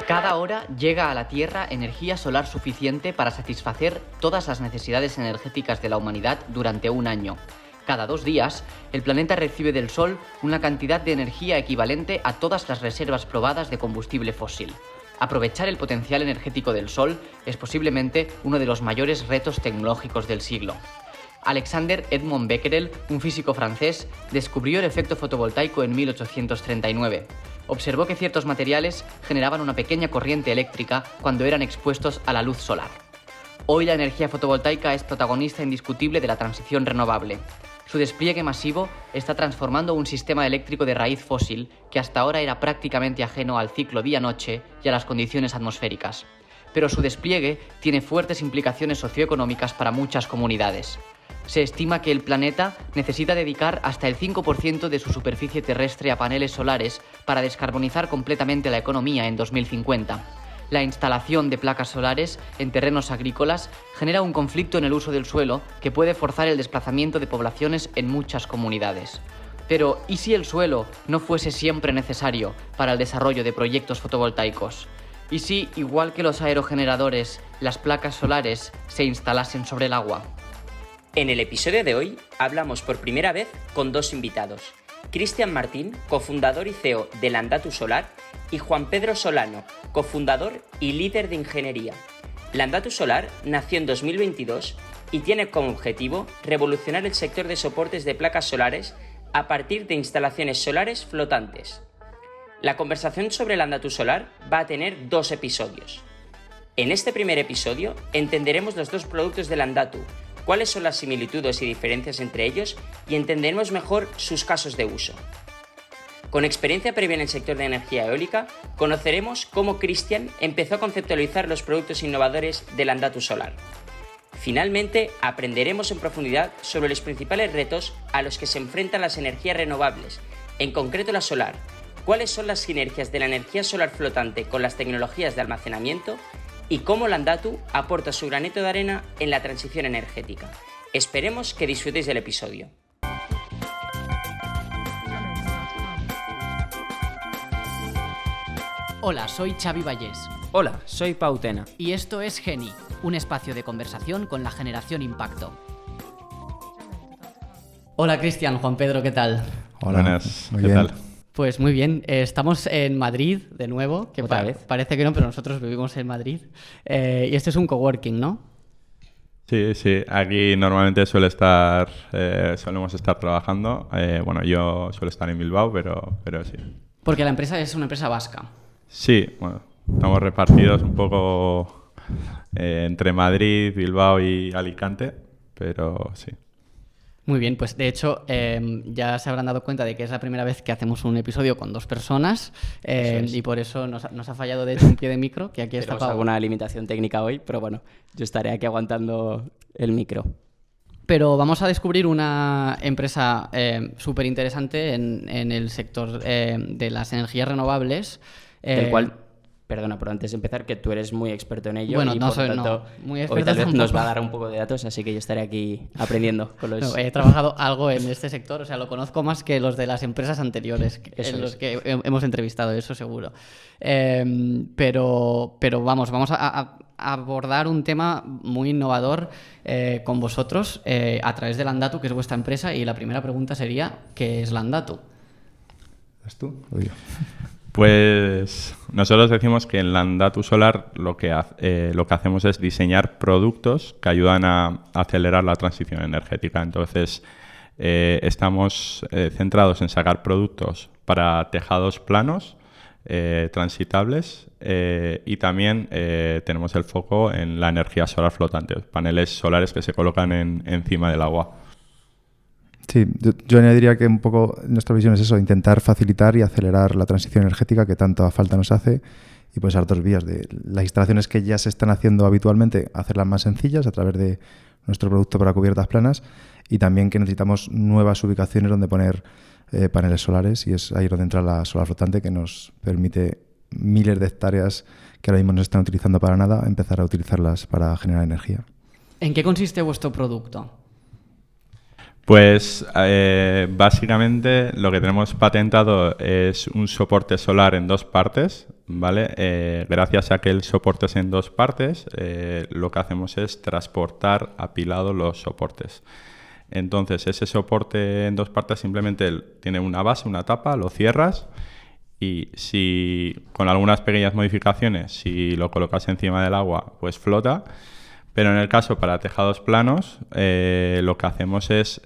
Cada hora llega a la Tierra energía solar suficiente para satisfacer todas las necesidades energéticas de la humanidad durante un año. Cada 2 días, el planeta recibe del Sol una cantidad de energía equivalente a todas las reservas probadas de combustible fósil. Aprovechar el potencial energético del Sol es posiblemente uno de los mayores retos tecnológicos del siglo. Alexander Edmond Becquerel, un físico francés, descubrió el efecto fotovoltaico en 1839. Observó que ciertos materiales generaban una pequeña corriente eléctrica cuando eran expuestos a la luz solar. Hoy la energía fotovoltaica es protagonista indiscutible de la transición renovable. Su despliegue masivo está transformando un sistema eléctrico de raíz fósil que hasta ahora era prácticamente ajeno al ciclo día-noche y a las condiciones atmosféricas. Pero su despliegue tiene fuertes implicaciones socioeconómicas para muchas comunidades. Se estima que el planeta necesita dedicar hasta el 5% de su superficie terrestre a paneles solares para descarbonizar completamente la economía en 2050. La instalación de placas solares en terrenos agrícolas genera un conflicto en el uso del suelo que puede forzar el desplazamiento de poblaciones en muchas comunidades. Pero, ¿y si el suelo no fuese siempre necesario para el desarrollo de proyectos fotovoltaicos? ¿Y si, igual que los aerogeneradores, las placas solares se instalasen sobre el agua? En el episodio de hoy hablamos por primera vez con 2 invitados, Cristian Martín, cofundador y CEO de Landatu Solar, y Juan Pedro Solano, cofundador y líder de ingeniería. Landatu Solar nació en 2022 y tiene como objetivo revolucionar el sector de soportes de placas solares a partir de instalaciones solares flotantes. La conversación sobre Landatu Solar va a tener 2 episodios. En este primer episodio entenderemos los 2 productos de Landatu, cuáles son las similitudes y diferencias entre ellos y entenderemos mejor sus casos de uso. Con experiencia previa en el sector de energía eólica, conoceremos cómo Cristian empezó a conceptualizar los productos innovadores de Landatu Solar. Finalmente, aprenderemos en profundidad sobre los principales retos a los que se enfrentan las energías renovables, en concreto la solar, cuáles son las sinergias de la energía solar flotante con las tecnologías de almacenamiento y cómo Landatu aporta su granito de arena en la transición energética. Esperemos que disfrutéis del episodio. Hola, soy Xavi Vallés. Hola, soy Pau Tena. Y esto es Geni, un espacio de conversación con la generación Impacto. Hola Cristian, Juan Pedro, ¿qué tal? Hola, buenas, muy ¿qué bien. tal? Pues muy bien, estamos en Madrid de nuevo, que ¿Otra vez? Parece que no, pero nosotros vivimos en Madrid. Y este es un coworking, ¿no? Sí, aquí normalmente solemos estar trabajando. Bueno, yo suelo estar en Bilbao, pero sí. Porque la empresa es una empresa vasca. Sí, bueno, estamos repartidos un poco entre Madrid, Bilbao y Alicante, pero sí. Muy bien, pues de hecho ya se habrán dado cuenta de que es la primera vez que hacemos un episodio con 2 personas y por eso nos ha fallado de hecho un pie de micro, que aquí está Tenemos Pau. alguna limitación técnica hoy, pero bueno, yo estaré aquí aguantando el micro. Pero vamos a descubrir una empresa súper interesante en el sector de las energías renovables. Del cual, perdona, pero antes de empezar, que tú eres muy experto en ello. Bueno, y no por soy tanto, muy hoy experto tal vez tampoco. nos va a dar un poco de datos, así que yo estaré aquí aprendiendo con los... No, he trabajado algo en este sector, o sea, lo conozco más que los de las empresas anteriores Eso en los es. que hemos entrevistado, eso seguro. Pero vamos a abordar un tema muy innovador con vosotros a través de Landatu, que es vuestra empresa, y la primera pregunta sería, ¿qué es Landatu? ¿Es tú o yo? Pues nosotros decimos que en Landatu Solar lo que hacemos es diseñar productos que ayudan a acelerar la transición energética. Entonces, estamos centrados en sacar productos para tejados planos, transitables, y también tenemos el foco en la energía solar flotante, paneles solares que se colocan encima del agua. Sí, yo añadiría que un poco nuestra visión es eso, intentar facilitar y acelerar la transición energética que tanta falta nos hace y pues dar 2 vías de las instalaciones que ya se están haciendo habitualmente, hacerlas más sencillas a través de nuestro producto para cubiertas planas y también que necesitamos nuevas ubicaciones donde poner paneles solares y es ahí donde entra la solar flotante que nos permite miles de hectáreas que ahora mismo no se están utilizando para nada, empezar a utilizarlas para generar energía. ¿En qué consiste vuestro producto? Pues básicamente lo que tenemos patentado es un soporte solar en 2 partes. ¿vale? Gracias a que el soporte es en dos partes, lo que hacemos es transportar apilados los soportes. Entonces, ese soporte en dos partes simplemente tiene una base, una tapa, lo cierras y si con algunas pequeñas modificaciones, si lo colocas encima del agua, pues flota. Pero en el caso para tejados planos, lo que hacemos es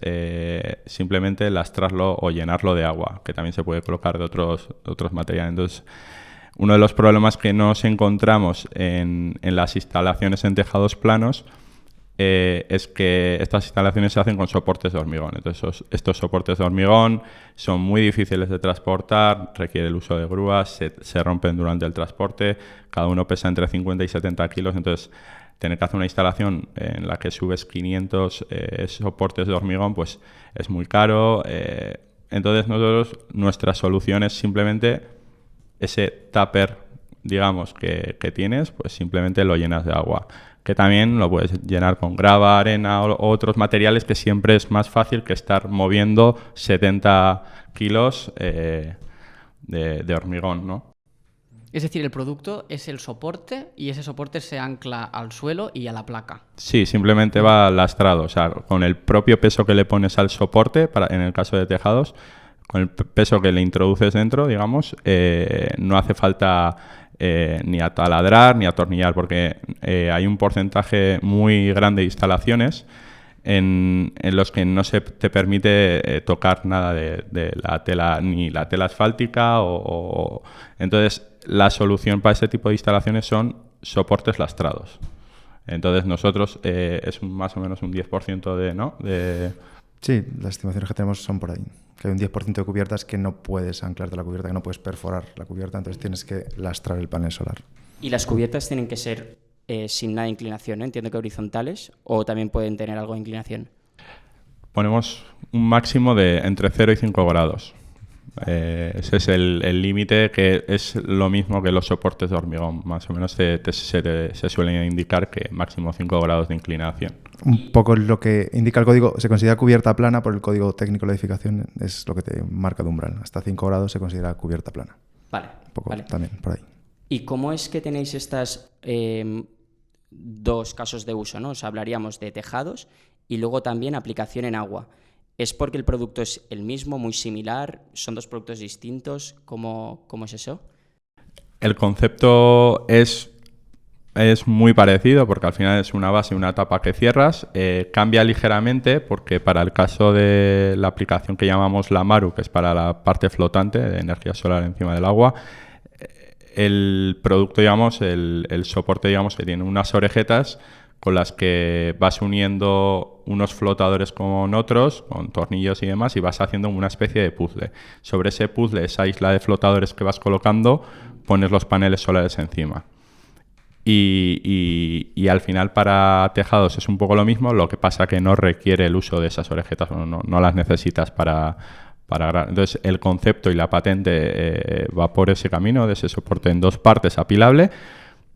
simplemente lastrarlo o llenarlo de agua, que también se puede colocar de otros materiales. Entonces, uno de los problemas que nos encontramos en las instalaciones en tejados planos es que estas instalaciones se hacen con soportes de hormigón. Entonces, estos soportes de hormigón son muy difíciles de transportar, requiere el uso de grúas, se rompen durante el transporte, cada uno pesa entre 50 y 70 kilos, entonces tener que hacer una instalación en la que subes 500 soportes de hormigón, pues es muy caro. Entonces, nuestra solución es simplemente ese tupper, digamos, que tienes, pues simplemente lo llenas de agua. Que también lo puedes llenar con grava, arena o otros materiales, que siempre es más fácil que estar moviendo 70 kilos de hormigón, ¿no? Es decir, el producto es el soporte y ese soporte se ancla al suelo y a la placa. Sí, simplemente va lastrado. O sea, con el propio peso que le pones al soporte, en el caso de tejados, con el peso que le introduces dentro, digamos, no hace falta ni ataladrar ni atornillar, porque hay un porcentaje muy grande de instalaciones en los que no se te permite tocar nada de la tela, ni la tela asfáltica entonces la solución para ese tipo de instalaciones son soportes lastrados. Entonces nosotros es más o menos un 10% Sí, las estimaciones que tenemos son por ahí. Que hay un 10% de cubiertas que no puedes anclarte a la cubierta, que no puedes perforar la cubierta, entonces tienes que lastrar el panel solar. Y las cubiertas tienen que ser sin nada de inclinación, ¿no? Entiendo que horizontales, o también pueden tener algo de inclinación. Ponemos un máximo de entre 0 y 5 grados. Ese es el límite, que es lo mismo que los soportes de hormigón. Más o menos se suele indicar que máximo 5 grados de inclinación. Un poco lo que indica el código, se considera cubierta plana por el código técnico de la edificación, es lo que te marca de umbral. Hasta 5 grados se considera cubierta plana. Vale. Un poco vale. también por ahí. ¿Y cómo es que tenéis estas dos casos de uso, ¿no? O sea, hablaríamos de tejados y luego también aplicación en agua. ¿Es porque el producto es el mismo, muy similar? ¿Son dos productos distintos? ¿Cómo es eso? El concepto es muy parecido, porque al final es una base y una tapa que cierras. Cambia ligeramente porque para el caso de la aplicación que llamamos la MARU, que es para la parte flotante de energía solar encima del agua, el producto, digamos, el soporte, digamos, que tiene unas orejetas con las que vas uniendo unos flotadores con otros, con tornillos y demás, y vas haciendo una especie de puzzle. Sobre ese puzzle, esa isla de flotadores que vas colocando, pones los paneles solares encima. Y al final para tejados es un poco lo mismo, lo que pasa que no requiere el uso de esas orejetas, no las necesitas para entonces el concepto y la patente va por ese camino de ese soporte en dos partes apilable,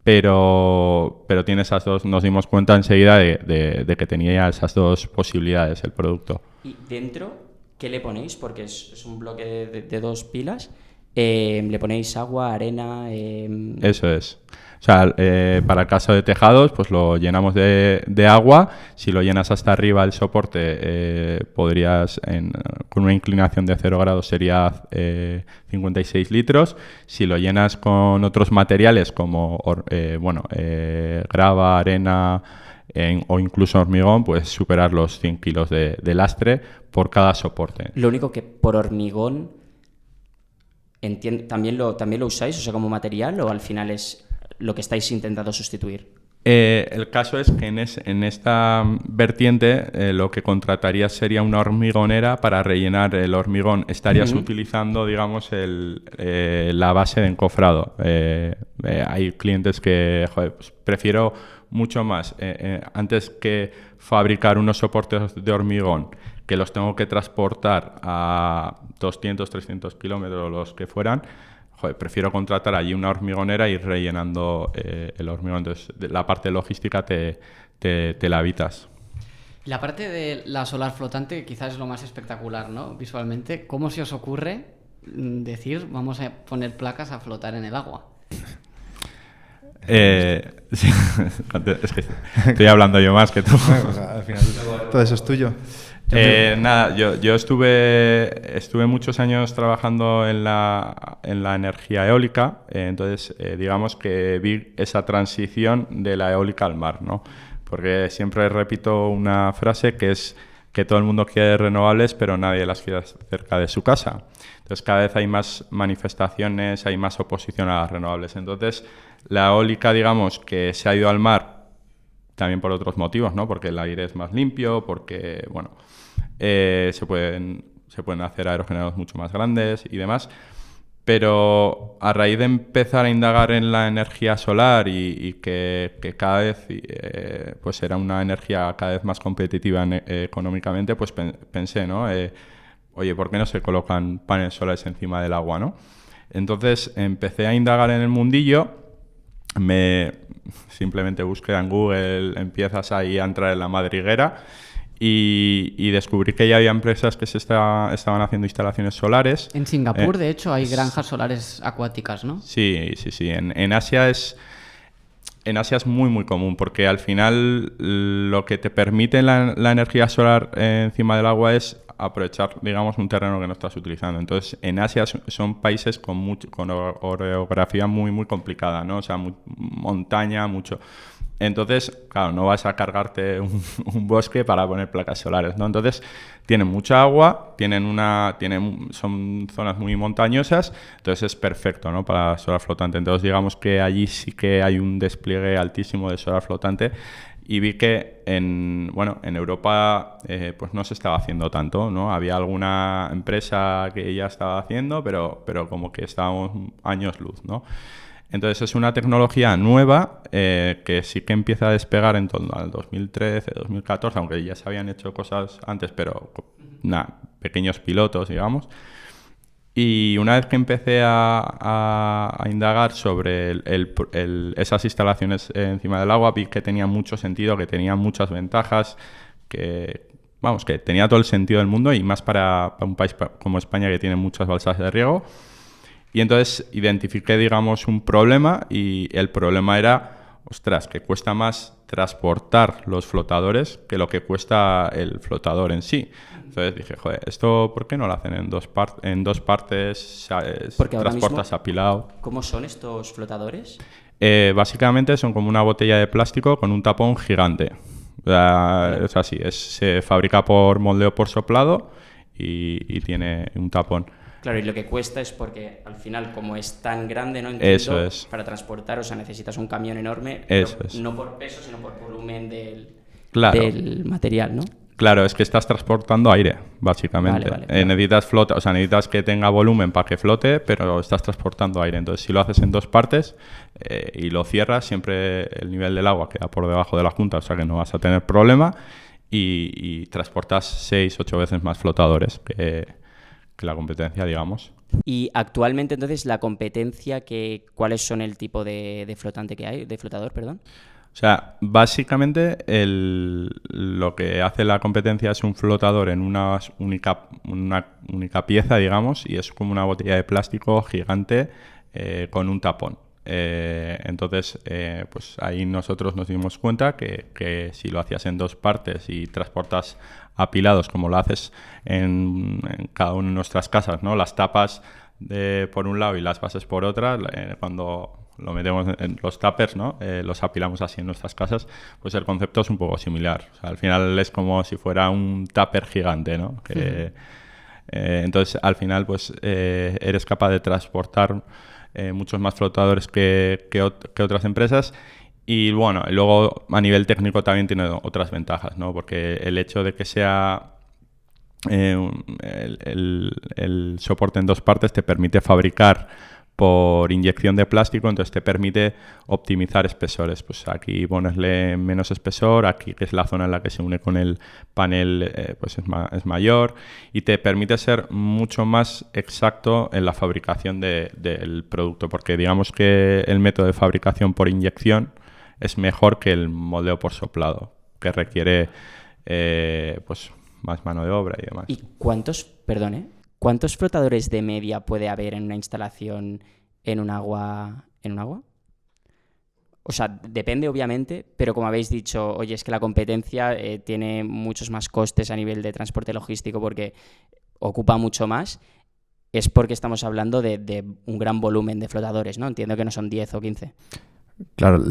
pero tiene esas dos. Nos dimos cuenta enseguida de que tenía esas dos posibilidades el producto. ¿Y dentro qué le ponéis? Porque es un bloque de dos pilas. ¿Le ponéis agua, arena? Eso es. O sea, para el caso de tejados, pues lo llenamos de agua. Si lo llenas hasta arriba el soporte, podrías, con una inclinación de 0 grados, sería 56 litros. Si lo llenas con otros materiales como grava, arena o incluso hormigón, puedes superar los 100 kilos de lastre por cada soporte. Lo único que por hormigón, ¿también lo usáis, o sea, como material, o al final es lo que estáis intentando sustituir? El caso es que en esta vertiente lo que contratarías sería una hormigonera para rellenar el hormigón. Estarías utilizando, digamos, la base de encofrado. Hay clientes que pues prefiero mucho más, antes que fabricar unos soportes de hormigón que los tengo que transportar a 200, 300 kilómetros, los que fueran, prefiero contratar allí una hormigonera y ir rellenando el hormigón. Entonces, la parte logística te la evitas. La parte de la solar flotante quizás es lo más espectacular, ¿no? Visualmente, ¿cómo se os ocurre decir vamos a poner placas a flotar en el agua? Sí, es que estoy hablando yo más que tú. Bueno, pues, al final todo eso es tuyo. Nada, yo estuve muchos años trabajando en la energía eólica, entonces digamos que vi esa transición de la eólica al mar, ¿no? Porque siempre repito una frase que es que todo el mundo quiere renovables, pero nadie las quiere cerca de su casa. Entonces cada vez hay más manifestaciones, hay más oposición a las renovables. Entonces la eólica, digamos, que se ha ido al mar también por otros motivos, ¿no? Porque el aire es más limpio, porque, bueno, se pueden hacer aerogeneradores mucho más grandes y demás. Pero a raíz de empezar a indagar en la energía solar y que cada vez pues era una energía cada vez más competitiva económicamente, pues pensé, ¿no? Oye, ¿por qué no se colocan paneles solares encima del agua, ¿no? Entonces empecé a indagar en el mundillo, simplemente busqué en Google, empiezas ahí a entrar en la madriguera y descubrí que ya había empresas que estaban haciendo instalaciones solares. En Singapur, de hecho, hay granjas solares acuáticas, ¿no? Sí. En Asia es muy, muy común, porque al final lo que te permite la energía solar encima del agua es aprovechar, digamos, un terreno que no estás utilizando. Entonces, en Asia son países con orografía muy, muy complicada, ¿no? O sea, montaña, mucho. Entonces, claro, no vas a cargarte un bosque para poner placas solares, ¿no? Entonces, tienen mucha agua, son zonas muy montañosas, entonces es perfecto, ¿no? Para solar flotante. Entonces, digamos que allí sí que hay un despliegue altísimo de solar flotante y vi que en Europa pues no se estaba haciendo tanto, ¿no? Había alguna empresa que ya estaba haciendo, pero como que estábamos años luz, ¿no? Entonces es una tecnología nueva que sí que empieza a despegar en torno al 2013, 2014, aunque ya se habían hecho cosas antes, pero pequeños pilotos, digamos. Y una vez que empecé a indagar sobre esas instalaciones encima del agua, vi que tenía mucho sentido, que tenía muchas ventajas, que tenía todo el sentido del mundo y más para un país como España que tiene muchas balsas de riego. Y entonces identifiqué, digamos, un problema y el problema era, ostras, que cuesta más transportar los flotadores que lo que cuesta el flotador en sí. Entonces dije, joder, ¿esto por qué no lo hacen en dos partes? Porque ahora transportas mismo, apilado. ¿cómo son estos flotadores? Básicamente son como una botella de plástico con un tapón gigante. O sea, es así, se fabrica por moldeo por soplado y tiene un tapón. Claro, y lo que cuesta es porque al final, como es tan grande, ¿no? Entiendo, eso es. Para transportar, o sea, necesitas un camión enorme, eso pero es. No por peso, sino por volumen del material, ¿no? Claro, es que estás transportando aire, básicamente. Vale, claro. Necesitas que tenga volumen para que flote, pero estás transportando aire. Entonces, si lo haces en dos partes y lo cierras, siempre el nivel del agua queda por debajo de la junta, o sea que no vas a tener problema y transportas 6-8 veces más flotadores que la competencia, digamos. Y actualmente, entonces, la competencia, ¿cuáles son el tipo de flotante que hay, de flotador, perdón? O sea, básicamente lo que hace la competencia es un flotador en una única pieza, digamos, y es como una botella de plástico gigante con un tapón. Entonces, pues ahí nosotros nos dimos cuenta que si lo hacías en dos partes y transportas apilados como lo haces en cada una de nuestras casas, ¿no? Las tapas por un lado y las bases por otra, cuando lo metemos en los tuppers, ¿no? Los apilamos así en nuestras casas, pues el concepto es un poco similar. O sea, al final es como si fuera un tupper gigante, ¿no? Entonces, al final, pues eres capaz de transportar muchos más flotadores que otras empresas. Y bueno, luego a nivel técnico también tiene otras ventajas, ¿no? Porque el hecho de que sea el soporte en dos partes te permite fabricar por inyección de plástico, entonces te permite optimizar espesores. Pues aquí ponerle menos espesor, aquí que es la zona en la que se une con el panel, pues es mayor, y te permite ser mucho más exacto en la fabricación del producto, porque digamos que el método de fabricación por inyección es mejor que el moldeo por soplado, que requiere pues más mano de obra y demás. ¿Y cuántos flotadores de media puede haber en una instalación en un agua? O sea, depende obviamente, pero como habéis dicho, oye, es que la competencia tiene muchos más costes a nivel de transporte logístico porque ocupa mucho más. Es porque estamos hablando de un gran volumen de flotadores, ¿no? Entiendo que no son 10 o 15. Claro,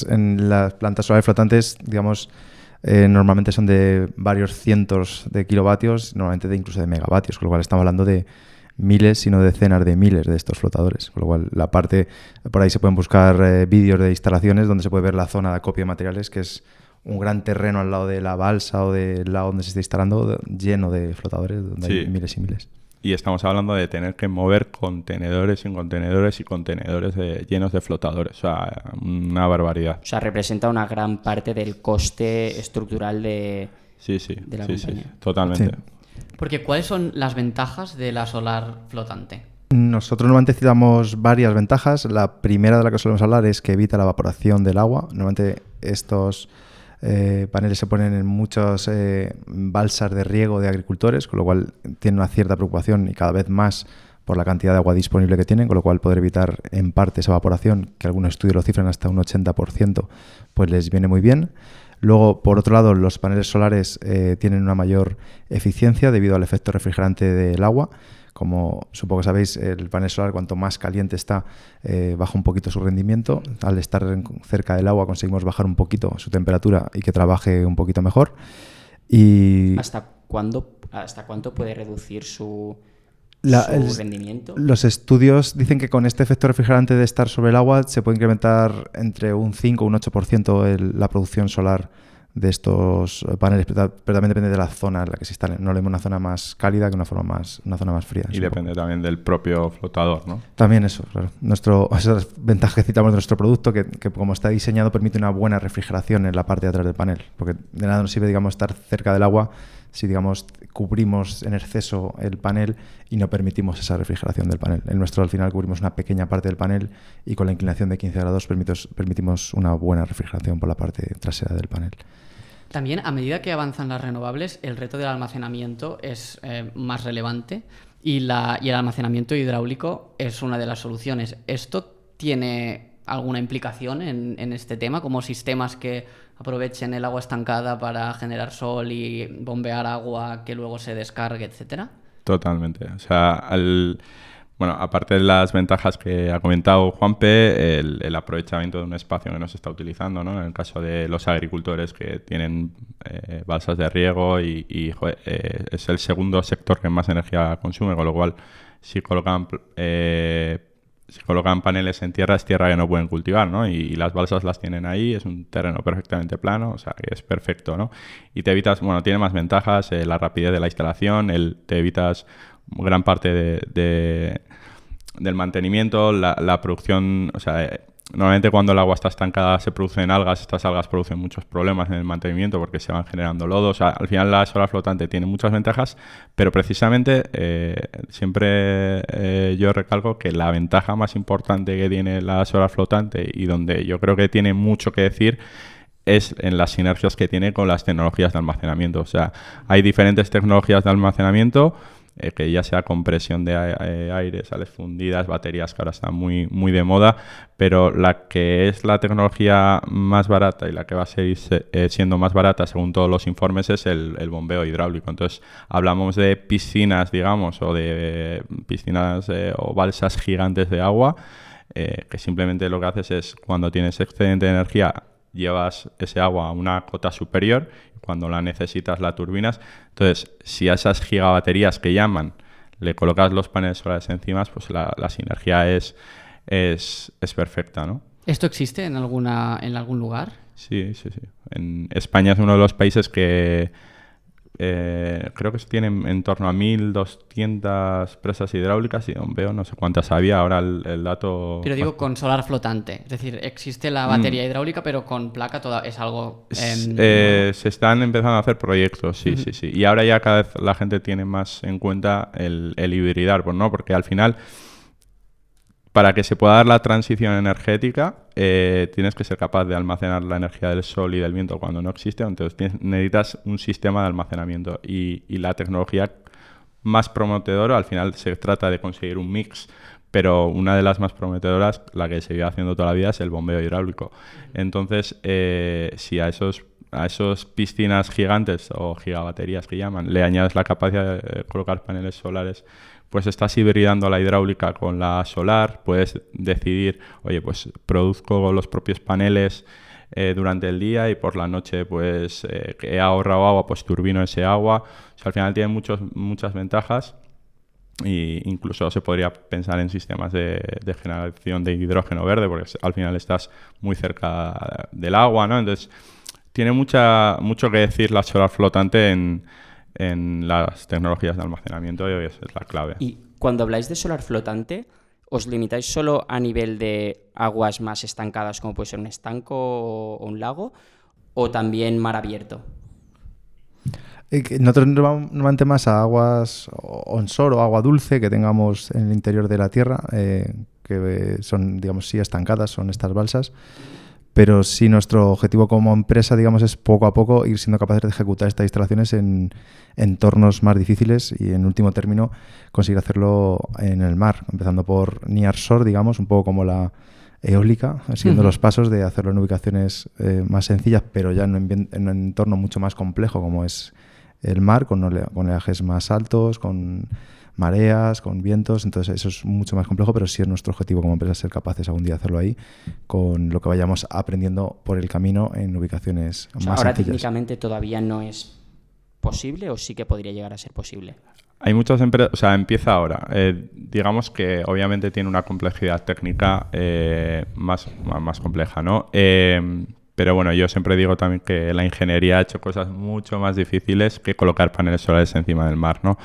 en las plantas solares flotantes, digamos, normalmente son de varios cientos de kilovatios, normalmente incluso de megavatios, con lo cual estamos hablando de miles, sino decenas de miles de estos flotadores. Con lo cual, por ahí se pueden buscar vídeos de instalaciones donde se puede ver la zona de acopio de materiales, que es un gran terreno al lado de la balsa o del lado donde se está instalando, lleno de flotadores, donde hay miles y miles. Y estamos hablando de tener que mover contenedores y contenedores y contenedores llenos de flotadores. O sea, una barbaridad. O sea, representa una gran parte del coste estructural de la compañía. Sí, totalmente. Sí. Porque ¿cuáles son las ventajas de la solar flotante? Nosotros normalmente citamos varias ventajas. La primera de la que solemos hablar es que evita la evaporación del agua. Normalmente estos paneles se ponen en muchas balsas de riego de agricultores, con lo cual tienen una cierta preocupación y cada vez más por la cantidad de agua disponible que tienen, con lo cual poder evitar en parte esa evaporación, que algunos estudios lo cifran hasta un 80%, pues les viene muy bien. Luego, por otro lado, los paneles solares tienen una mayor eficiencia debido al efecto refrigerante del agua. Como supongo que sabéis, el panel solar, cuanto más caliente está, baja un poquito su rendimiento. Al estar cerca del agua conseguimos bajar un poquito su temperatura y que trabaje un poquito mejor. Y ¿Hasta cuánto puede reducir su rendimiento? Los estudios dicen que con este efecto refrigerante de estar sobre el agua se puede incrementar entre un 5 o un 8% la producción solar de estos paneles, pero también depende de la zona en la que se instalen. No leemos una zona más cálida que una zona más fría. Y depende también del propio flotador, ¿no? También eso, claro. Esas ventajas que citamos de nuestro producto, que como está diseñado permite una buena refrigeración en la parte de atrás del panel, porque de nada nos sirve, digamos, estar cerca del agua si, digamos, cubrimos en exceso el panel y no permitimos esa refrigeración del panel. En nuestro, al final, cubrimos una pequeña parte del panel y con la inclinación de 15 grados permitimos una buena refrigeración por la parte trasera del panel. También, a medida que avanzan las renovables, el reto del almacenamiento es más relevante y el almacenamiento hidráulico es una de las soluciones. ¿Esto tiene alguna implicación en este tema, como sistemas que aprovechen el agua estancada para generar sol y bombear agua que luego se descargue, etcétera? Totalmente. O sea, aparte de las ventajas que ha comentado Juanpe, el aprovechamiento de un espacio que no se está utilizando, ¿no? En el caso de los agricultores que tienen balsas de riego es el segundo sector que más energía consume, con lo cual si colocan paneles en tierra, es tierra que no pueden cultivar, ¿no? Y las balsas las tienen ahí, es un terreno perfectamente plano, o sea, que es perfecto, ¿no? Y te evitas, tiene más ventajas, la rapidez de la instalación, te evitas gran parte del mantenimiento, la producción, o sea, normalmente cuando el agua está estancada se producen algas, estas algas producen muchos problemas en el mantenimiento porque se van generando lodo, o sea, al final la solar flotante tiene muchas ventajas, pero precisamente siempre yo recalco que la ventaja más importante que tiene la solar flotante y donde yo creo que tiene mucho que decir es en las sinergias que tiene con las tecnologías de almacenamiento, o sea, hay diferentes tecnologías de almacenamiento, que ya sea compresión de aire, sales fundidas, baterías que ahora están muy, muy de moda, pero la que es la tecnología más barata y la que va a seguir siendo más barata según todos los informes es el bombeo hidráulico. Entonces hablamos de piscinas, digamos, o de piscinas o balsas gigantes de agua, que simplemente lo que haces es cuando tienes excedente de energía llevas ese agua a una cota superior y cuando la necesitas la turbinas. Entonces, si a esas gigabaterías que llaman le colocas los paneles solares encima, pues la sinergia es perfecta, ¿no? ¿Esto existe en algún lugar? Sí. En España es uno de los países que creo que tienen en torno a 1.200 presas hidráulicas y veo no sé cuántas había, ahora el dato... Pero digo con solar flotante, es decir, existe la batería hidráulica pero con placa es algo... se están empezando a hacer proyectos, sí. Y ahora ya cada vez la gente tiene más en cuenta el hibridar, pues, ¿no? Porque al final, para que se pueda dar la transición energética, tienes que ser capaz de almacenar la energía del sol y del viento cuando no existe, entonces necesitas un sistema de almacenamiento y la tecnología más prometedora al final se trata de conseguir un mix pero una de las más prometedoras, la que se lleva haciendo toda la vida, es el bombeo hidráulico. Entonces, si a esos piscinas gigantes o gigabaterías que llaman, le añades la capacidad de colocar paneles solares, pues estás hibridando la hidráulica con la solar, puedes decidir, oye, pues produzco los propios paneles durante el día y por la noche, pues que he ahorrado agua, pues turbino ese agua. O sea, al final tiene muchas ventajas. Y incluso se podría pensar en sistemas de generación de hidrógeno verde, porque al final estás muy cerca del agua, ¿no? Entonces, tiene mucho que decir la solar flotante en las tecnologías de almacenamiento, y esa es la clave. Y cuando habláis de solar flotante, ¿os limitáis solo a nivel de aguas más estancadas, como puede ser un estanco o un lago, o también mar abierto? Nosotros nos vamos normalmente más a aguas onshore o agua dulce que tengamos en el interior de la Tierra, que son, digamos, sí estancadas, son estas balsas. Pero sí, nuestro objetivo como empresa, digamos, es poco a poco ir siendo capaces de ejecutar estas instalaciones en entornos más difíciles y, en último término, conseguir hacerlo en el mar, empezando por nearshore, digamos, un poco como la eólica, siguiendo los pasos de hacerlo en ubicaciones más sencillas, pero ya en un entorno mucho más complejo como es el mar, con oleajes más altos, con mareas, con vientos. Entonces eso es mucho más complejo, pero sí es nuestro objetivo como empresa ser capaces algún día de hacerlo ahí, con lo que vayamos aprendiendo por el camino en ubicaciones más ahora sencillas. Técnicamente todavía no es posible, o sí que podría llegar a ser posible. Hay muchas empresas, o sea, empieza ahora. Digamos que obviamente tiene una complejidad técnica más compleja, ¿no? Pero bueno, yo siempre digo también que la ingeniería ha hecho cosas mucho más difíciles que colocar paneles solares encima del mar, ¿no?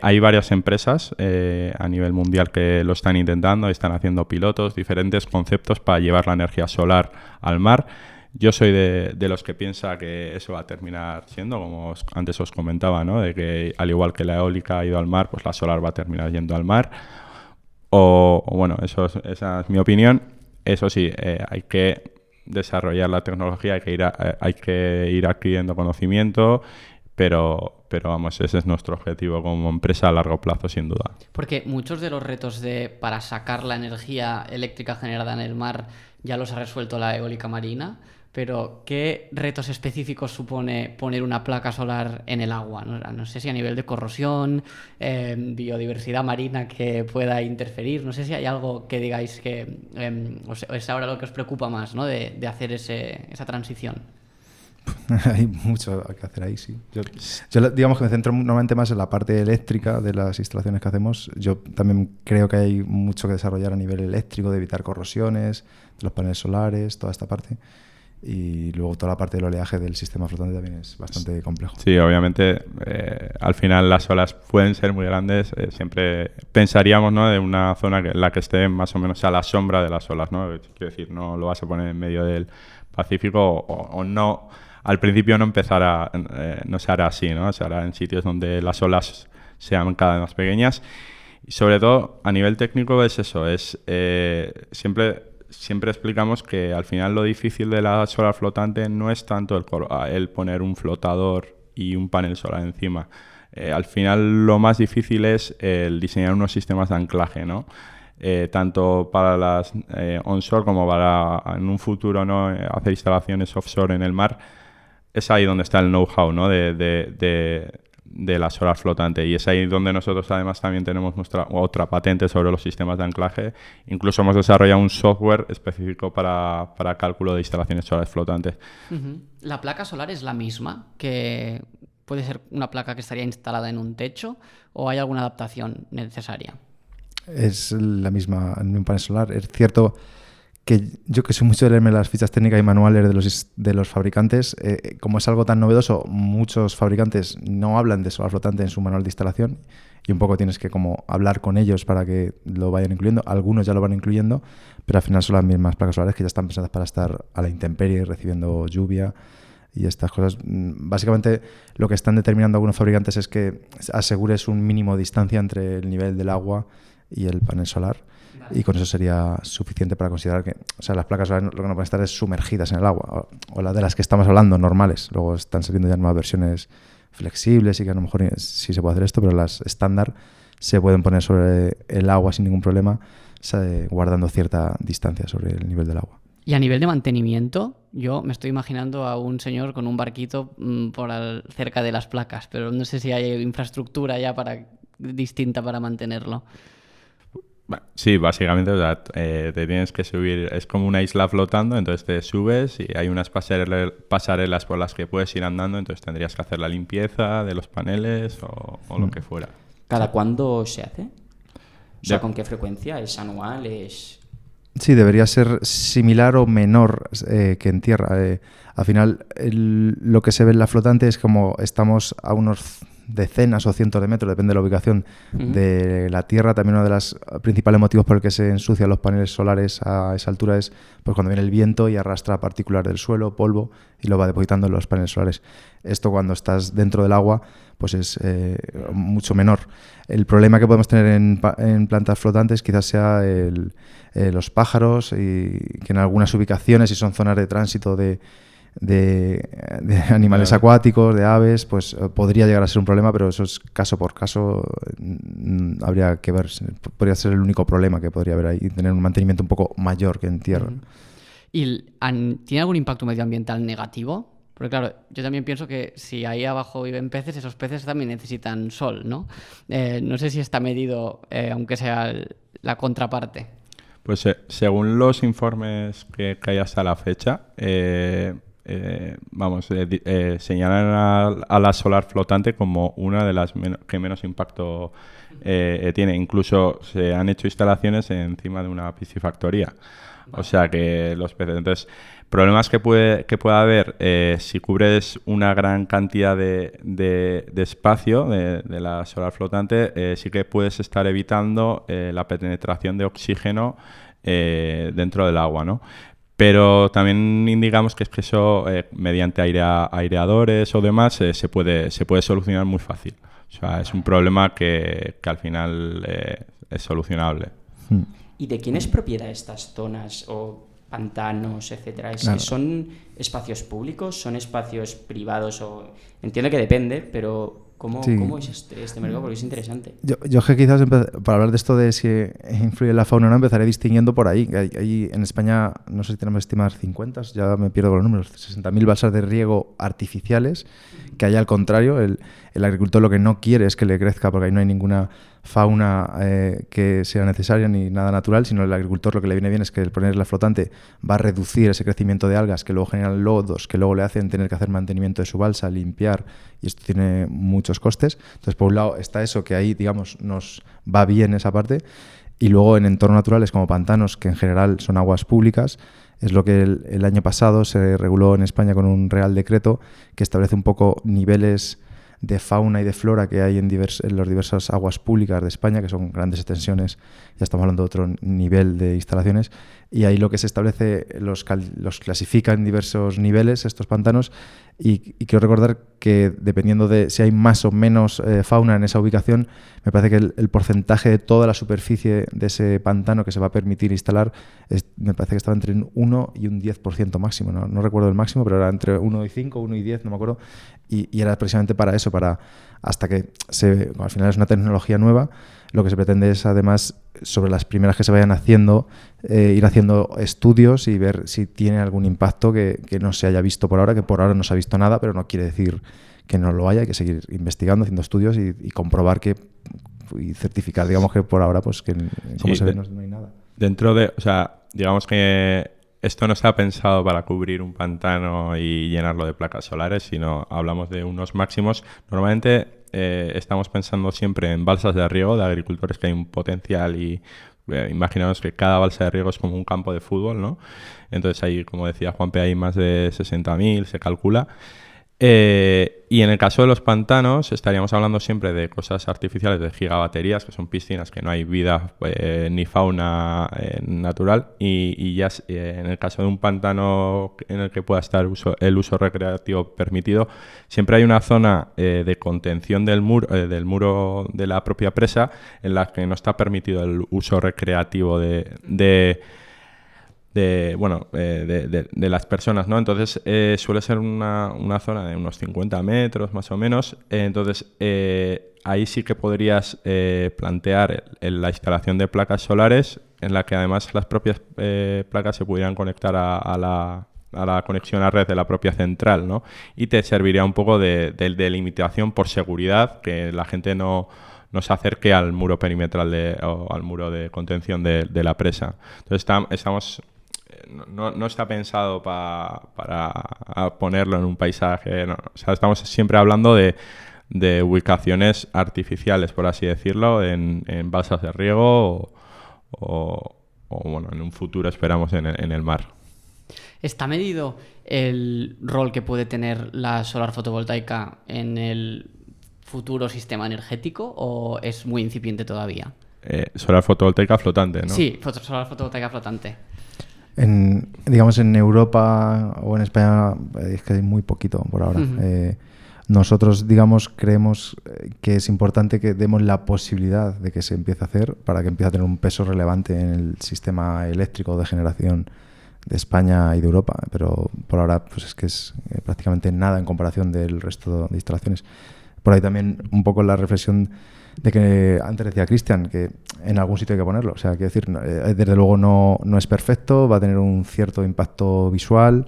Hay varias empresas a nivel mundial que lo están intentando, están haciendo pilotos, diferentes conceptos para llevar la energía solar al mar. Yo soy de los que piensa que eso va a terminar siendo, como antes os comentaba, ¿no? De que al igual que la eólica ha ido al mar, pues la solar va a terminar yendo al mar. O bueno, esa es mi opinión. Eso sí, hay que desarrollar la tecnología, hay que ir adquiriendo conocimiento, pero vamos, ese es nuestro objetivo como empresa a largo plazo, sin duda. Porque muchos de los retos para sacar la energía eléctrica generada en el mar ya los ha resuelto la eólica marina, pero ¿qué retos específicos supone poner una placa solar en el agua? No sé si a nivel de corrosión, biodiversidad marina que pueda interferir, no sé si hay algo que digáis que es ahora lo que os preocupa más, ¿no? de hacer esa transición. Hay mucho que hacer ahí, sí. Yo digamos que me centro normalmente más en la parte eléctrica de las instalaciones que hacemos. Yo también creo que hay mucho que desarrollar a nivel eléctrico, de evitar corrosiones, de los paneles solares, toda esta parte. Y luego toda la parte del oleaje del sistema flotante también es bastante complejo. Sí, obviamente, al final las olas pueden ser muy grandes. Siempre pensaríamos, ¿no?, de una zona en la que esté más o menos a la sombra de las olas, ¿no? Quiero decir, no lo vas a poner en medio del Pacífico o no. Al principio no se hará así, ¿no? Se hará en sitios donde las olas sean cada vez más pequeñas. Y sobre todo, a nivel técnico es eso, siempre explicamos que al final lo difícil de la solar flotante no es tanto el poner un flotador y un panel solar encima. Al final lo más difícil es el diseñar unos sistemas de anclaje, ¿no? Tanto para las onshore como para en un futuro, ¿no?, hacer instalaciones offshore en el mar. Es ahí donde está el know-how, ¿no?, de la solar flotante, y es ahí donde nosotros además también tenemos nuestra otra patente sobre los sistemas de anclaje. Incluso hemos desarrollado un software específico para cálculo de instalaciones solares flotantes. Uh-huh. ¿La placa solar es la misma? ¿Que puede ser una placa que estaría instalada en un techo, o hay alguna adaptación necesaria? Es la misma en un panel solar. Es cierto que yo, que soy mucho de leerme las fichas técnicas y manuales de los fabricantes, como es algo tan novedoso, muchos fabricantes no hablan de solar flotante en su manual de instalación, y un poco tienes que como hablar con ellos para que lo vayan incluyendo. Algunos ya lo van incluyendo, pero al final son las mismas placas solares que ya están pensadas para estar a la intemperie, recibiendo lluvia y estas cosas. Básicamente lo que están determinando algunos fabricantes es que asegures un mínimo de distancia entre el nivel del agua y el panel solar. Y con eso sería suficiente para considerar que, o sea, las placas solares lo que no pueden estar es sumergidas en el agua, o las de las que estamos hablando, normales. Luego están saliendo ya nuevas versiones flexibles y que a lo mejor sí se puede hacer esto, pero las estándar se pueden poner sobre el agua sin ningún problema, guardando cierta distancia sobre el nivel del agua. Y a nivel de mantenimiento, yo me estoy imaginando a un señor con un barquito cerca de las placas, pero no sé si hay infraestructura ya distinta para mantenerlo. Sí, básicamente, o sea, te tienes que subir, es como una isla flotando, entonces te subes y hay unas pasarelas por las que puedes ir andando, entonces tendrías que hacer la limpieza de los paneles o lo que fuera. ¿Cada cuándo se hace? O sea, ¿con qué frecuencia? ¿Es anual? Sí, debería ser similar o menor que en tierra. Al final, lo que se ve en la flotante es como estamos a unos decenas o cientos de metros, depende de la ubicación de la tierra. También uno de los principales motivos por el que se ensucian los paneles solares a esa altura es pues, cuando viene el viento y arrastra partículas del suelo, polvo, y lo va depositando en los paneles solares. Esto cuando estás dentro del agua pues es mucho menor. El problema que podemos tener en plantas flotantes quizás sea los pájaros, y que en algunas ubicaciones, si son zonas de tránsito de animales acuáticos, de aves, pues podría llegar a ser un problema, pero eso es caso por caso. Habría que ver, podría ser el único problema que podría haber ahí, tener un mantenimiento un poco mayor que en tierra. ¿Y tiene algún impacto medioambiental negativo? Porque claro, yo también pienso que si ahí abajo viven peces, esos peces también necesitan sol, ¿no? No sé si está medido, aunque sea la contraparte. Pues según los informes que hay hasta la fecha, señalan a la solar flotante como una de las que menos impacto tiene. Incluso se han hecho instalaciones encima de una piscifactoría. O sea que los peces... Entonces, problemas que pueda haber si cubres una gran cantidad de espacio de la solar flotante, sí que puedes estar evitando la penetración de oxígeno dentro del agua, ¿no? Pero también indicamos que es que eso, mediante aireadores o demás, se puede solucionar muy fácil. O sea, es un problema que al final es solucionable. ¿Y de quién es propiedad estas zonas o pantanos, etcétera? Claro. ¿Son espacios públicos? ¿Son espacios privados? Entiendo que depende, pero ¿cómo es este mercado? Porque es interesante. Yo que quizás para hablar de esto de si influye en la fauna o no, empezaré distinguiendo por ahí. Hay en España, no sé si tenemos estimadas 50, ya me pierdo con los números, 60.000 balsas de riego artificiales, que hay al contrario. El agricultor lo que no quiere es que le crezca, porque ahí no hay ninguna fauna que sea necesaria ni nada natural, sino el agricultor lo que le viene bien es que el poner la flotante va a reducir ese crecimiento de algas que luego generan lodos, que luego le hacen tener que hacer mantenimiento de su balsa, limpiar, y esto tiene muchos costes. Entonces, por un lado está eso, que ahí, digamos, nos va bien esa parte, y luego en entornos naturales como pantanos, que en general son aguas públicas, es lo que el año pasado se reguló en España con un Real Decreto que establece un poco niveles de fauna y de flora que hay en las diversas aguas públicas de España, que son grandes extensiones, ya estamos hablando de otro nivel de instalaciones, y ahí lo que se establece los clasifica en diversos niveles estos pantanos, y quiero recordar que dependiendo de si hay más o menos fauna en esa ubicación, me parece que el porcentaje de toda la superficie de ese pantano que se va a permitir instalar, me parece que estaba entre un 1 y un 10% máximo, no recuerdo el máximo, pero era entre 1 y 5, 1 y 10, no me acuerdo, y era precisamente para eso, hasta que al final es una tecnología nueva. Lo que se pretende es, además, sobre las primeras que se vayan haciendo, ir haciendo estudios y ver si tiene algún impacto que no se haya visto por ahora, que por ahora no se ha visto nada, pero no quiere decir que no lo haya. Hay que seguir investigando, haciendo estudios y comprobar y certificar, digamos, que por ahora, pues que como se ve, no hay nada. Digamos que esto no está pensado para cubrir un pantano y llenarlo de placas solares, sino hablamos de unos máximos. Normalmente estamos pensando siempre en balsas de riego de agricultores que hay un potencial y imaginaos que cada balsa de riego es como un campo de fútbol, ¿no? Entonces ahí, como decía Juanpe, hay más de 60.000, se calcula. Y en el caso de los pantanos estaríamos hablando siempre de cosas artificiales, de gigabaterías, que son piscinas que no hay vida ni fauna natural, y ya en el caso de un pantano en el que pueda estar el uso recreativo permitido, siempre hay una zona de contención del muro de la propia presa en la que no está permitido el uso recreativo de las personas, ¿no? Entonces suele ser una zona de unos 50 metros más o menos. Entonces ahí sí que podrías plantear la instalación de placas solares en la que además las propias placas se pudieran conectar a la conexión a red de la propia central, ¿no? Y te serviría un poco de limitación por seguridad, que la gente no se acerque al muro perimetral o al muro de contención de la presa. Entonces estamos... No está pensado para ponerlo en un paisaje, no. O sea, estamos siempre hablando de ubicaciones artificiales, por así decirlo, en balsas de riego o bueno, en un futuro esperamos en el mar. ¿Está medido el rol que puede tener la solar fotovoltaica en el futuro sistema energético o es muy incipiente todavía? Solar fotovoltaica flotante, ¿no? Sí, solar fotovoltaica flotante. Digamos en Europa o en España es que hay muy poquito por ahora. Nosotros, digamos, creemos que es importante que demos la posibilidad de que se empiece a hacer para que empiece a tener un peso relevante en el sistema eléctrico de generación de España y de Europa, pero por ahora pues es que es prácticamente nada en comparación del resto de instalaciones. Por ahí también un poco la reflexión de que antes decía Cristian, que en algún sitio hay que ponerlo. O sea, quiero decir, desde luego no es perfecto, va a tener un cierto impacto visual,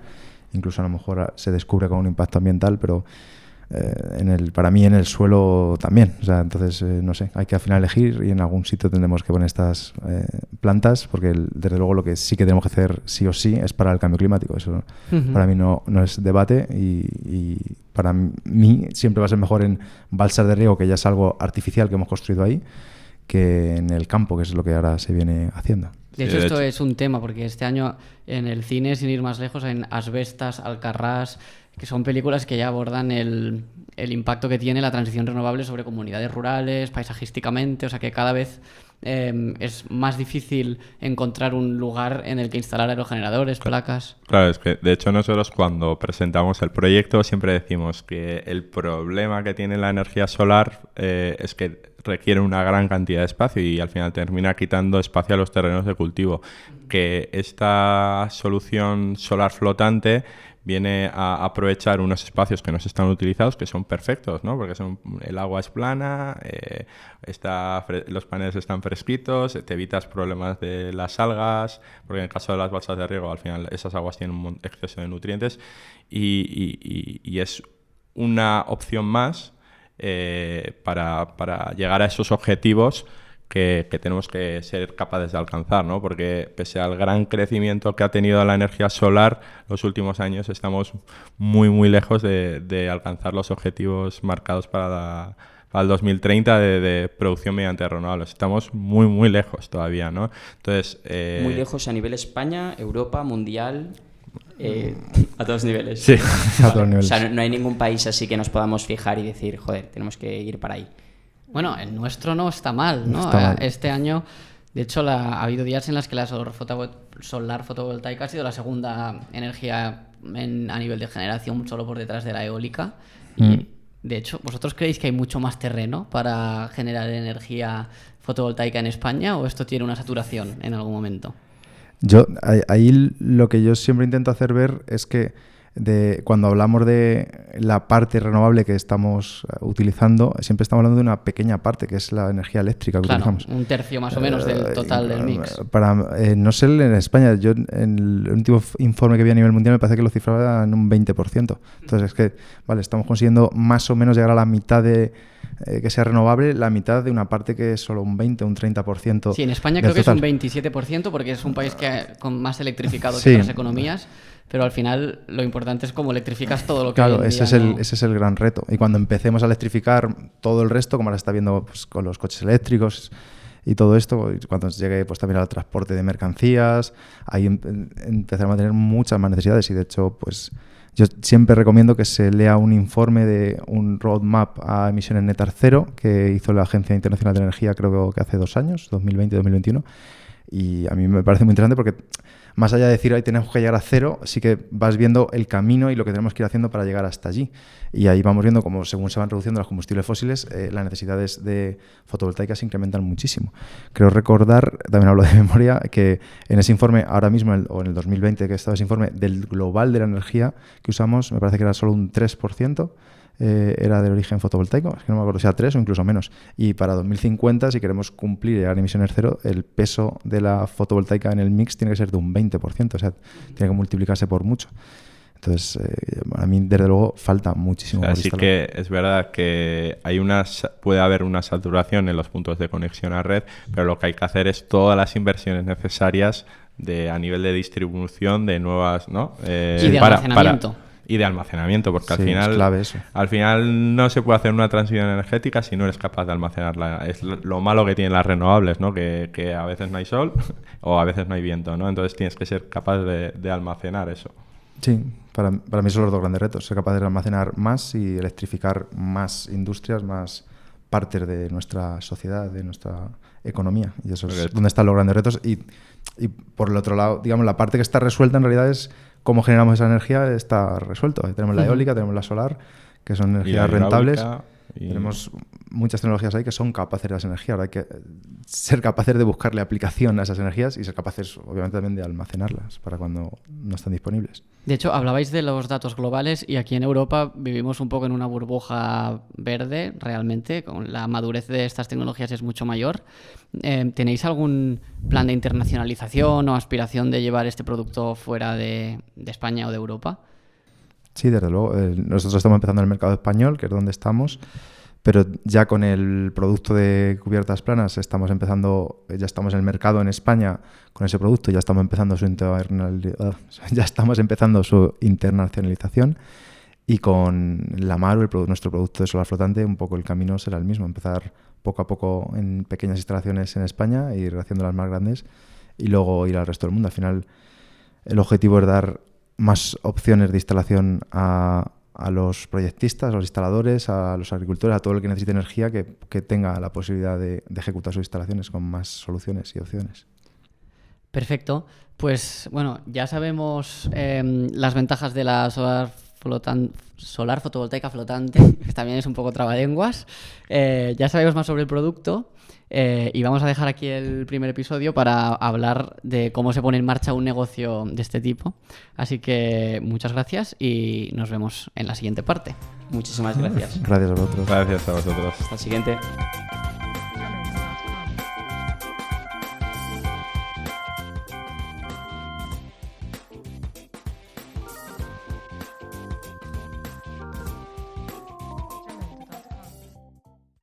incluso a lo mejor se descubre con un impacto ambiental, pero para mí en el suelo también. O sea, entonces, no sé, hay que al final elegir y en algún sitio tendremos que poner estas plantas, porque desde luego lo que sí que tenemos que hacer sí o sí es parar el cambio climático. Eso para mí no es debate y para mí siempre va a ser mejor en balsas de riego, que ya es algo artificial que hemos construido ahí, que en el campo, que es lo que ahora se viene haciendo. De hecho, esto es un tema, porque este año en el cine, sin ir más lejos, en Asbestas, Alcarrás, que son películas que ya abordan el impacto que tiene la transición renovable sobre comunidades rurales, paisajísticamente, o sea que cada vez es más difícil encontrar un lugar en el que instalar aerogeneradores, placas. Claro, es que de hecho nosotros cuando presentamos el proyecto siempre decimos que el problema que tiene la energía solar es que requiere una gran cantidad de espacio y al final termina quitando espacio a los terrenos de cultivo. Que esta solución solar flotante viene a aprovechar unos espacios que no se están utilizados, que son perfectos, ¿no? Porque el agua es plana, los paneles están fresquitos, te evitas problemas de las algas, porque en el caso de las balsas de riego, al final esas aguas tienen un exceso de nutrientes y es una opción más para llegar a esos objetivos que tenemos que ser capaces de alcanzar, ¿no? Porque pese al gran crecimiento que ha tenido la energía solar los últimos años, estamos muy, muy lejos de alcanzar los objetivos marcados para el 2030 de producción mediante renovables. Estamos muy, muy lejos todavía, ¿no? Entonces, muy lejos a nivel España, Europa, mundial... a todos niveles. Sí, a todos niveles. O sea, no hay ningún país así que nos podamos fijar y decir, joder, tenemos que ir para ahí. Bueno, el nuestro no está mal, ¿no? Está mal. Este año, de hecho, ha habido días en los que la solar fotovoltaica ha sido la segunda energía a nivel de generación, solo por detrás de la eólica. Y, de hecho, ¿vosotros creéis que hay mucho más terreno para generar energía fotovoltaica en España o esto tiene una saturación en algún momento? Ahí lo que yo siempre intento hacer ver es que cuando hablamos de la parte renovable que estamos utilizando, siempre estamos hablando de una pequeña parte, que es la energía eléctrica que utilizamos. Un tercio más o menos del total del mix. No sé en España, yo en el último informe que vi a nivel mundial me parece que lo cifraba en un 20%. Entonces es que, vale, estamos consiguiendo más o menos llegar a la mitad de que sea renovable, la mitad de una parte que es solo un 20, un 30%. Sí, en España creo que es un 27% porque es un país con más electrificado que otras economías. Pero al final lo importante es cómo electrificas todo lo que claro, ese es el gran reto. Y cuando empecemos a electrificar todo el resto, como ahora está viendo pues, con los coches eléctricos y todo esto, cuando llegue pues, también al transporte de mercancías, ahí empezaremos a tener muchas más necesidades. Y de hecho, pues yo siempre recomiendo que se lea un informe de un roadmap a emisiones netas cero que hizo la Agencia Internacional de Energía, creo que hace 2 años, 2020-2021. Y a mí me parece muy interesante porque más allá de decir, ahí tenemos que llegar a cero, sí que vas viendo el camino y lo que tenemos que ir haciendo para llegar hasta allí. Y ahí vamos viendo cómo según se van reduciendo los combustibles fósiles, las necesidades de fotovoltaica se incrementan muchísimo. Creo recordar, también hablo de memoria, que en ese informe, ahora mismo, o en el 2020 que estaba ese informe, del global de la energía que usamos, me parece que era solo un 3%. Era de origen fotovoltaico, es que no me acuerdo si era 3 o incluso menos. Y para 2050, si queremos cumplir y llegar a emisiones cero, el peso de la fotovoltaica en el mix tiene que ser de un 20%, o sea, tiene que multiplicarse por mucho. Entonces, a mí, desde luego, falta muchísimo. Así que es verdad que puede haber una saturación en los puntos de conexión a red, pero lo que hay que hacer es todas las inversiones necesarias a nivel de distribución de nuevas, ¿no? Y de almacenamiento. Y de almacenamiento, porque Sí, es clave eso. al final no se puede hacer una transición energética si no eres capaz de almacenarla. Es lo malo que tienen las renovables, ¿no? Que a veces no hay sol o a veces no hay viento, ¿no? Entonces tienes que ser capaz de almacenar eso. Sí, para mí son los dos grandes retos. Ser capaz de almacenar más y electrificar más industrias, más partes de nuestra sociedad, de nuestra economía. Y eso es donde están los grandes retos. Y por el otro lado, digamos, la parte que está resuelta en realidad es cómo generamos esa energía, está resuelto. Tenemos la eólica, tenemos la solar, que son energías rentables. Tenemos muchas tecnologías ahí que son capaces de esa energía. Ahora hay que ser capaces de buscarle aplicación a esas energías y ser capaces, obviamente, también de almacenarlas para cuando no están disponibles. De hecho, hablabais de los datos globales y aquí en Europa vivimos un poco en una burbuja verde, realmente. Con la madurez de estas tecnologías es mucho mayor. ¿Tenéis algún plan de internacionalización o aspiración de llevar este producto fuera de España o de Europa? Sí, desde luego. Nosotros estamos empezando en el mercado español, que es donde estamos, pero ya con el producto de cubiertas planas ya estamos en el mercado en España con ese producto, ya estamos empezando su internacionalización, y con la Maru, nuestro producto de solar flotante, un poco el camino será el mismo, empezar poco a poco en pequeñas instalaciones en España, ir haciéndolas más grandes y luego ir al resto del mundo. Al final el objetivo es dar más opciones de instalación a los proyectistas, a los instaladores, a los agricultores, a todo el que necesite energía, que tenga la posibilidad de ejecutar sus instalaciones con más soluciones y opciones. Perfecto. Pues bueno, ya sabemos las ventajas de la solar fotovoltaica flotante, que también es un poco trabalenguas. Ya sabemos más sobre el producto. Y vamos a dejar aquí el primer episodio para hablar de cómo se pone en marcha un negocio de este tipo. Así que muchas gracias y nos vemos en la siguiente parte. Muchísimas gracias. Gracias a vosotros. Gracias a vosotros. Hasta el siguiente.